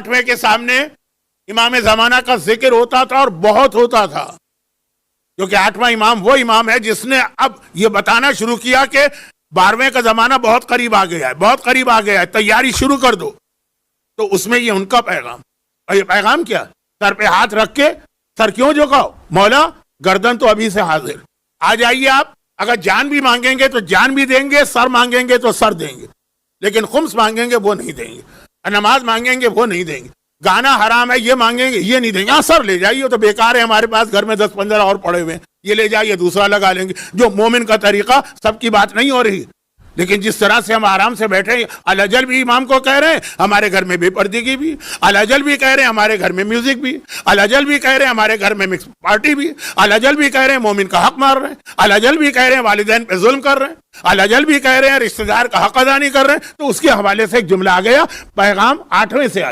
8वें के सामने इमाम जमाना का जिक्र होता था और बहुत होता था, क्योंकि 8वां इमाम वो इमाम है जिसने अब ये बताना शुरू किया कि 12वें का जमाना बहुत करीब आ गया है, बहुत करीब आ गया है, तैयारी शुरू कर दो। तो उसमें ये उनका पैगाम, और ये पैगाम क्या, सर पे हाथ रख के सर क्यों झुकाओ, मौला गर्दन तो अभी से हाजिर, आ जाइए आप। अगर जान भी मांगेंगे तो जान भी देंगे, सर मांगेंगे तो सर देंगे, लेकिन खुम्स मांगेंगे वो नहीं देंगे, नमाज मांगेंगे वो नहीं देंगे, गाना हराम है ये मांगेंगे ये नहीं देंगे। हाँ सर ले जाइए, तो बेकार है, हमारे पास घर में 10-15 और पड़े हुए हैं, ये ले जाइए दूसरा लगा लेंगे। जो मोमिन का तरीका, सबकी बात नहीं हो रही, लेकिन जिस तरह से हम आराम से बैठे हैं, अल-अजल भी इमाम को कह रहे हैं हमारे घर में बेपर्दगी भी, अल-अजल भी कह रहे हैं हमारे घर में म्यूजिक भी, अल-अजल भी कह रहे हैं हमारे घर में मिक्स पार्टी भी, अल-अजल भी कह रहे हैं मोमिन का हक मार रहे हैं, अल-अजल भी कह रहे हैं वालिदैन पे जुल्म कर रहे हैं, अल-अजल भी कह रहे हैं रिश्तेदार का हक अदा नहीं कर रहे हैं। तो उसके हवाले से एक जुमला आ गया, पैगाम 8वें से आया।